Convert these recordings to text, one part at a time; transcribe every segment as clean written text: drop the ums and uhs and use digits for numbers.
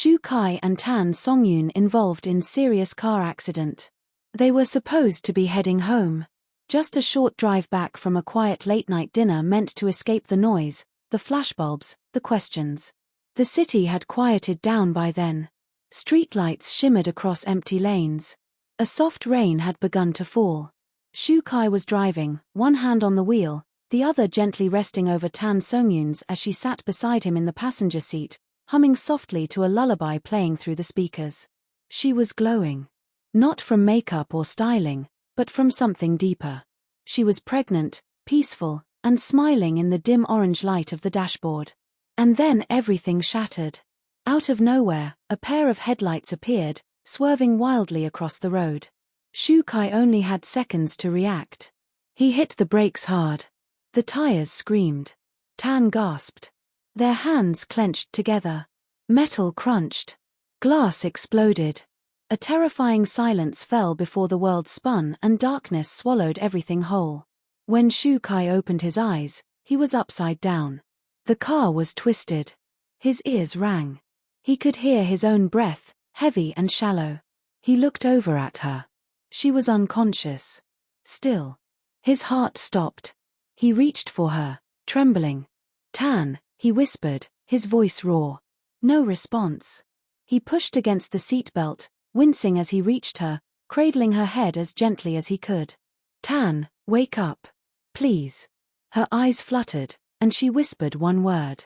Shu Kai and Tan Songyun involved in serious car accident. They were supposed to be heading home. Just a short drive back from a quiet late-night dinner meant to escape the noise, the flashbulbs, the questions. The city had quieted down by then. Streetlights shimmered across empty lanes. A soft rain had begun to fall. Shu Kai was driving, one hand on the wheel, the other gently resting over Tan Songyun's as she sat beside him in the passenger seat, humming softly to a lullaby playing through the speakers. She was glowing. Not from makeup or styling, but from something deeper. She was pregnant, peaceful, and smiling in the dim orange light of the dashboard. And then everything shattered. Out of nowhere, a pair of headlights appeared, swerving wildly across the road. Shu Kai only had seconds to react. He hit the brakes hard. The tires screamed. Tan gasped. Their hands clenched together. Metal crunched. Glass exploded. A terrifying silence fell before the world spun and darkness swallowed everything whole. When Shu Kai opened his eyes, he was upside down. The car was twisted. His ears rang. He could hear his own breath, heavy and shallow. He looked over at her. She was unconscious. Still. His heart stopped. He reached for her, trembling. "Tan," he whispered, his voice raw. No response. He pushed against the seatbelt, wincing as he reached her, cradling her head as gently as he could. "Tan, wake up. Please." Her eyes fluttered, and she whispered one word.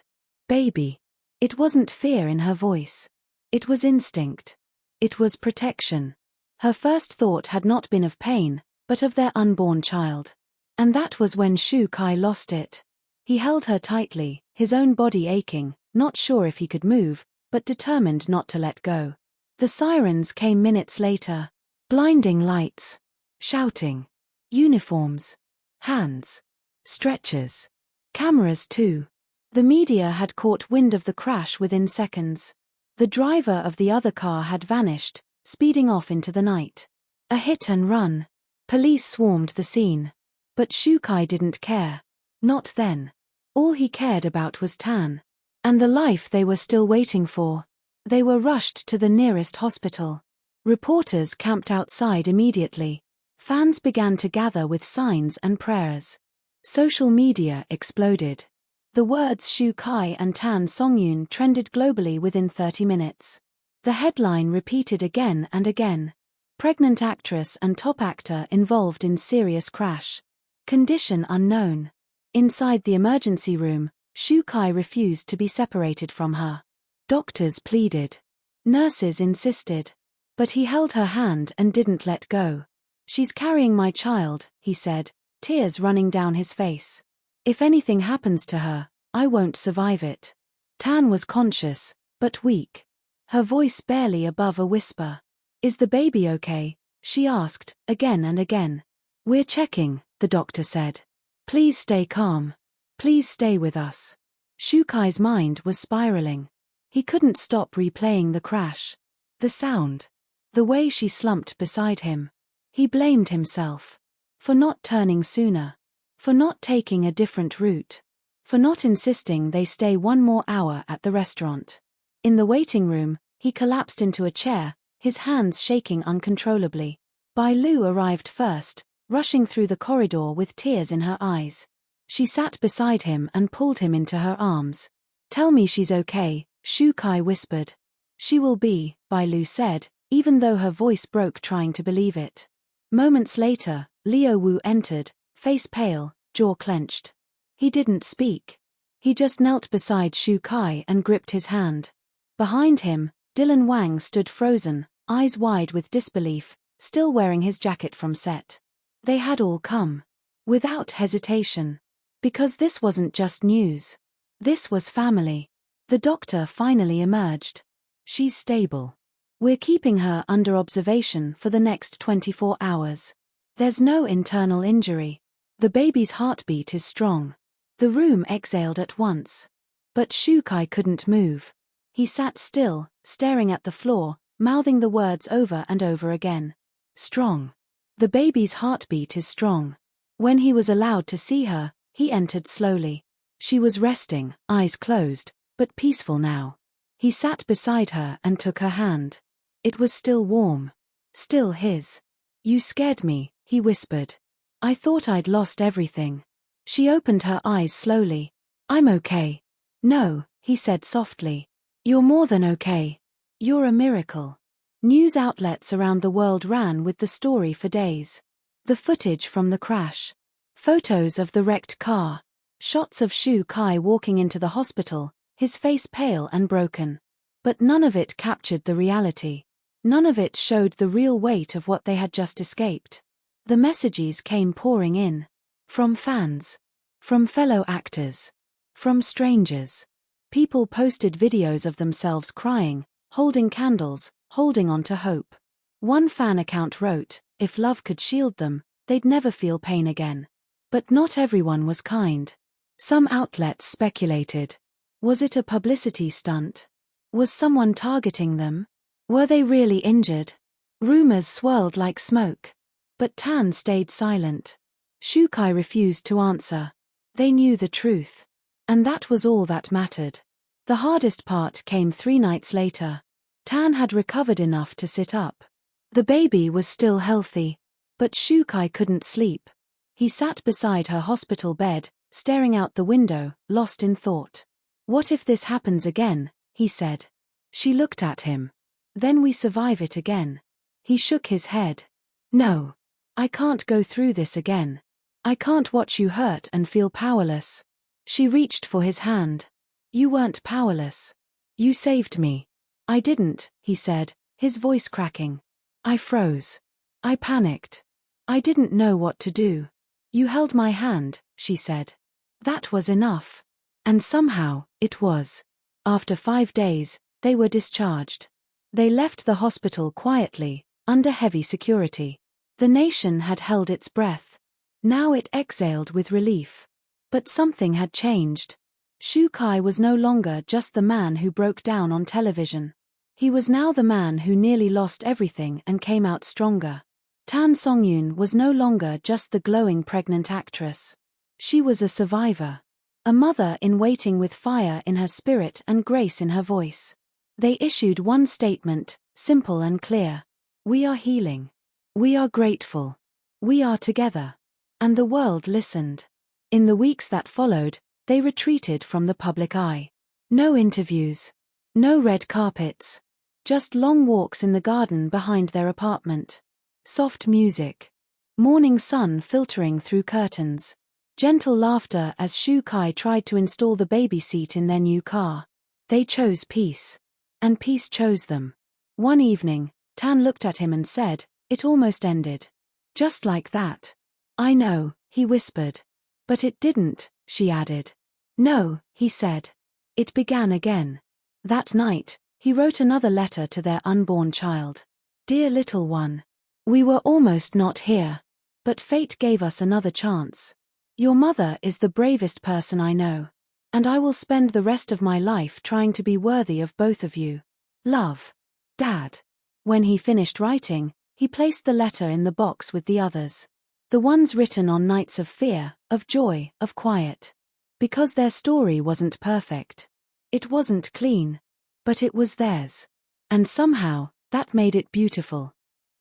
"Baby." It wasn't fear in her voice. It was instinct. It was protection. Her first thought had not been of pain, but of their unborn child. And that was when Shu Kai lost it. He held her tightly, his own body aching, not sure if he could move, but determined not to let go. The sirens came minutes later. Blinding lights. Shouting. Uniforms. Hands. Stretchers. Cameras too. The media had caught wind of the crash within seconds. The driver of the other car had vanished, speeding off into the night. A hit and run. Police swarmed the scene. But Shu Kai didn't care. Not then. All he cared about was Tan. And the life they were still waiting for. They were rushed to the nearest hospital. Reporters camped outside immediately. Fans began to gather with signs and prayers. Social media exploded. The words Shu Kai and Tan Songyun trended globally within 30 minutes. The headline repeated again and again. Pregnant actress and top actor involved in serious crash. Condition unknown. Inside the emergency room, Shu Kai refused to be separated from her. Doctors pleaded. Nurses insisted. But he held her hand and didn't let go. "She's carrying my child," he said, tears running down his face. "If anything happens to her, I won't survive it." Tan was conscious, but weak. Her voice barely above a whisper. "Is the baby okay?" she asked, again and again. "We're checking," the doctor said. "Please stay calm. Please stay with us." Shu Kai's mind was spiraling. He couldn't stop replaying the crash. The sound. The way she slumped beside him. He blamed himself. For not turning sooner. For not taking a different route. For not insisting they stay one more hour at the restaurant. In the waiting room, he collapsed into a chair, his hands shaking uncontrollably. Bai Lu arrived first, rushing through the corridor with tears in her eyes. She sat beside him and pulled him into her arms. "Tell me she's okay," Shu Kai whispered. "She will be," Bai Lu said, even though her voice broke trying to believe it. Moments later, Liu Wu entered, face pale, jaw clenched. He didn't speak. He just knelt beside Shu Kai and gripped his hand. Behind him, Dylan Wang stood frozen, eyes wide with disbelief, still wearing his jacket from set. They had all come. Without hesitation. Because this wasn't just news. This was family. The doctor finally emerged. "She's stable. We're keeping her under observation for the next 24 hours. There's no internal injury. The baby's heartbeat is strong." The room exhaled at once. But Shu Kai couldn't move. He sat still, staring at the floor, mouthing the words over and over again. "Strong. The baby's heartbeat is strong." When he was allowed to see her, he entered slowly. She was resting, eyes closed, but peaceful now. He sat beside her and took her hand. It was still warm. Still his. "You scared me," he whispered. "I thought I'd lost everything." She opened her eyes slowly. "I'm okay." "No," he said softly. "You're more than okay. You're a miracle." News outlets around the world ran with the story for days. The footage from the crash. Photos of the wrecked car. Shots of Shu Kai walking into the hospital, his face pale and broken. But none of it captured the reality. None of it showed the real weight of what they had just escaped. The messages came pouring in. From fans. From fellow actors. From strangers. People posted videos of themselves crying, holding candles, holding on to hope. One fan account wrote, "If love could shield them, they'd never feel pain again." But not everyone was kind. Some outlets speculated. Was it a publicity stunt? Was someone targeting them? Were they really injured? Rumors swirled like smoke. But Tan stayed silent. Shu Kai refused to answer. They knew the truth. And that was all that mattered. The hardest part came 3 nights later. Tan had recovered enough to sit up. The baby was still healthy. But Shu Kai couldn't sleep. He sat beside her hospital bed, staring out the window, lost in thought. "What if this happens again?" he said. She looked at him. "Then we survive it again." He shook his head. "No. I can't go through this again. I can't watch you hurt and feel powerless." She reached for his hand. "You weren't powerless. You saved me." "I didn't," he said, his voice cracking. "I froze. I panicked. I didn't know what to do." "You held my hand," she said. That was enough. And somehow, it was. After 5 days, they were discharged. They left the hospital quietly, under heavy security. The nation had held its breath. Now it exhaled with relief. But something had changed. Shu Kai was no longer just the man who broke down on television. He was now the man who nearly lost everything and came out stronger. Tan Songyun was no longer just the glowing pregnant actress. She was a survivor. A mother in waiting with fire in her spirit and grace in her voice. They issued one statement, simple and clear. "We are healing. We are grateful. We are together." And the world listened. In the weeks that followed, they retreated from the public eye. No interviews. No red carpets. Just long walks in the garden behind their apartment. Soft music. Morning sun filtering through curtains. Gentle laughter as Shu Kai tried to install the baby seat in their new car. They chose peace. And peace chose them. One evening, Tan looked at him and said, "It almost ended." "Just like that." "I know," he whispered. "But it didn't," she added. "No," he said. "It began again." That night, he wrote another letter to their unborn child. "Dear little one. We were almost not here. But fate gave us another chance. Your mother is the bravest person I know. And I will spend the rest of my life trying to be worthy of both of you. Love. Dad." When he finished writing, he placed the letter in the box with the others. The ones written on nights of fear, of joy, of quiet. Because their story wasn't perfect. It wasn't clean. But it was theirs. And somehow, that made it beautiful.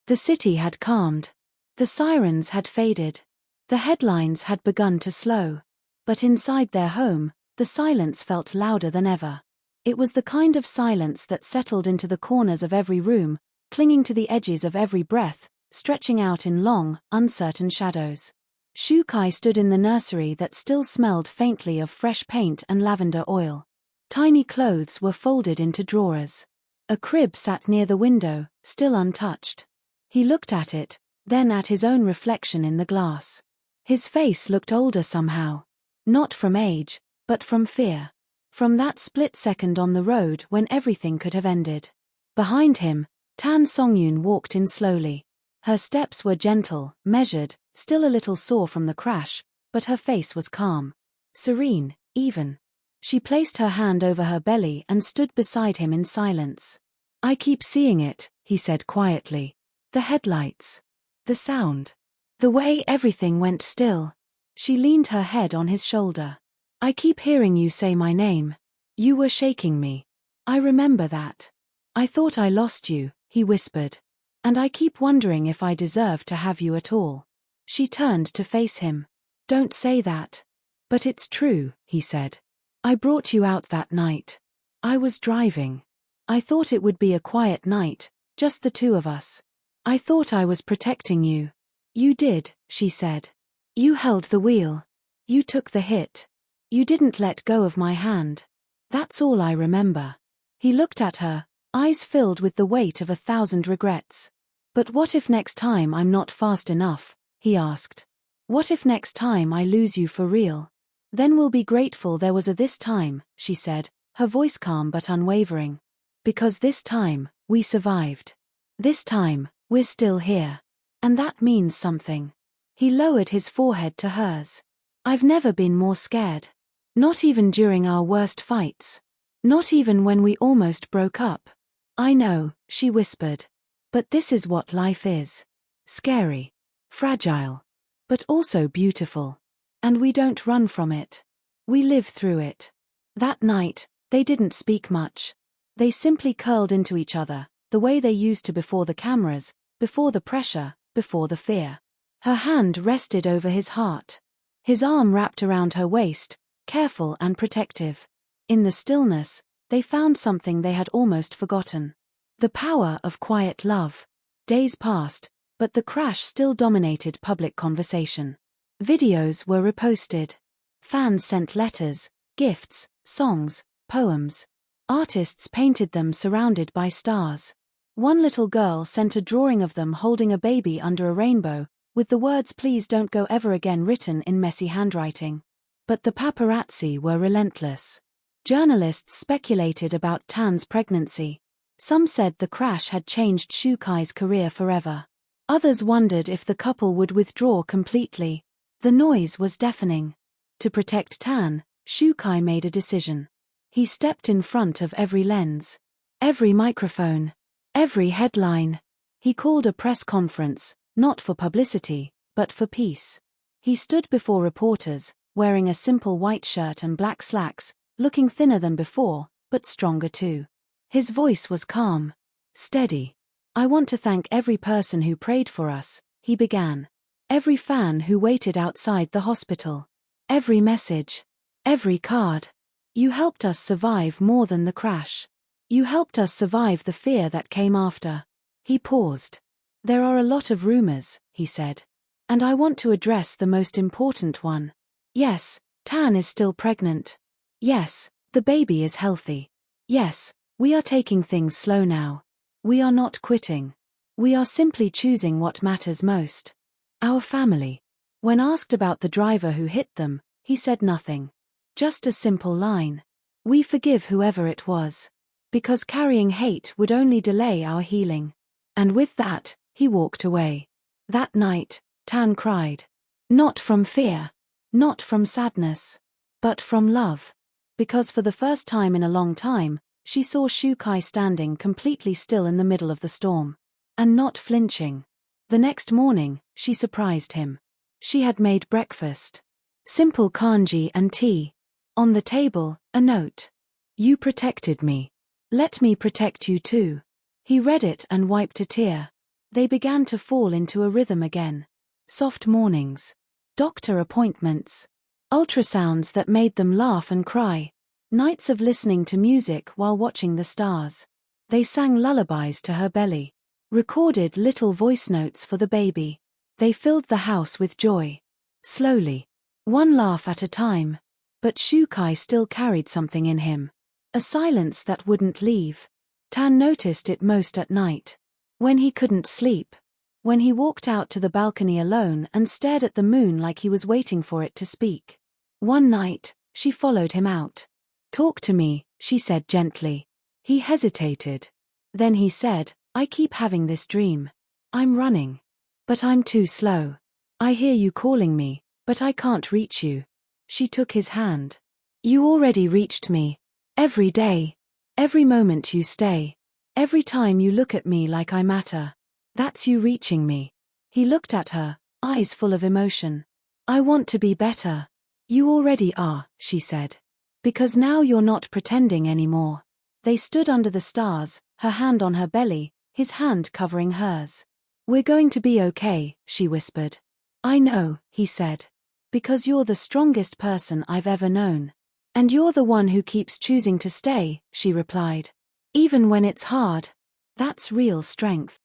The city had calmed. The sirens had faded. The headlines had begun to slow. But inside their home, the silence felt louder than ever. It was the kind of silence that settled into the corners of every room, clinging to the edges of every breath, stretching out in long, uncertain shadows. Shu Kai stood in the nursery that still smelled faintly of fresh paint and lavender oil. Tiny clothes were folded into drawers. A crib sat near the window, still untouched. He looked at it, then at his own reflection in the glass. His face looked older somehow. Not from age, but from fear. From that split second on the road when everything could have ended. Behind him, Tan Songyun walked in slowly. Her steps were gentle, measured, still a little sore from the crash, but her face was calm. Serene, even. She placed her hand over her belly and stood beside him in silence. "I keep seeing it," he said quietly. "The headlights. The sound. The way everything went still." She leaned her head on his shoulder. "I keep hearing you say my name. You were shaking me." I remember that. I thought I lost you, he whispered. And I keep wondering if I deserve to have you at all. She turned to face him. Don't say that. But it's true, he said. I brought you out that night. I was driving. I thought it would be a quiet night, just the two of us. I thought I was protecting you. You did, she said. You held the wheel. You took the hit. You didn't let go of my hand. That's all I remember. He looked at her, eyes filled with the weight of 1,000 regrets. But what if next time I'm not fast enough, he asked. What if next time I lose you for real? Then we'll be grateful there was a this time, she said, her voice calm but unwavering. Because this time, we survived. This time, we're still here. And that means something. He lowered his forehead to hers. I've never been more scared. Not even during our worst fights. Not even when we almost broke up. I know, she whispered. But this is what life is. Scary. Fragile. But also beautiful. And we don't run from it. We live through it. That night, they didn't speak much. They simply curled into each other, the way they used to before the cameras, before the pressure, before the fear. Her hand rested over his heart. His arm wrapped around her waist, careful and protective. In the stillness, they found something they had almost forgotten. The power of quiet love. Days passed, but the crash still dominated public conversation. Videos were reposted. Fans sent letters, gifts, songs, poems. Artists painted them surrounded by stars. One little girl sent a drawing of them holding a baby under a rainbow, with the words "Please don't go ever again" written in messy handwriting. But the paparazzi were relentless. Journalists speculated about Tan's pregnancy. Some said the crash had changed Shukai's career forever. Others wondered if the couple would withdraw completely. The noise was deafening. To protect Tan, Shukai made a decision. He stepped in front of every lens, every microphone, every headline. He called a press conference, not for publicity, but for peace. He stood before reporters, wearing a simple white shirt and black slacks, looking thinner than before, but stronger too. His voice was calm, steady. I want to thank every person who prayed for us, he began. Every fan who waited outside the hospital. Every message. Every card. You helped us survive more than the crash. You helped us survive the fear that came after. He paused. There are a lot of rumors, he said. And I want to address the most important one. Yes, Tan is still pregnant. Yes, the baby is healthy. Yes, we are taking things slow now. We are not quitting. We are simply choosing what matters most. Our family. When asked about the driver who hit them, he said nothing. Just a simple line. We forgive whoever it was. Because carrying hate would only delay our healing. And with that, he walked away. That night, Tan cried. Not from fear. Not from sadness. But from love. Because for the first time in a long time, she saw Shukai standing completely still in the middle of the storm. And not flinching. The next morning, she surprised him. She had made breakfast. Simple kanji and tea. On the table, a note. You protected me. Let me protect you too. He read it and wiped a tear. They began to fall into a rhythm again. Soft mornings. Doctor appointments. Ultrasounds that made them laugh and cry. Nights of listening to music while watching the stars. They sang lullabies to her belly. Recorded little voice notes for the baby. They filled the house with joy. Slowly. One laugh at a time. But Shukai still carried something in him. A silence that wouldn't leave. Tan noticed it most at night. When he couldn't sleep. When he walked out to the balcony alone and stared at the moon like he was waiting for it to speak. One night, she followed him out. Talk to me, she said gently. He hesitated. Then he said, I keep having this dream. I'm running. But I'm too slow. I hear you calling me, but I can't reach you. She took his hand. You already reached me. Every day. Every moment you stay. Every time you look at me like I matter. That's you reaching me. He looked at her, eyes full of emotion. I want to be better. You already are, she said. Because now you're not pretending anymore. They stood under the stars, her hand on her belly, his hand covering hers. "We're going to be okay," she whispered. "I know," he said. "Because you're the strongest person I've ever known. And you're the one who keeps choosing to stay," she replied. "Even when it's hard. That's real strength."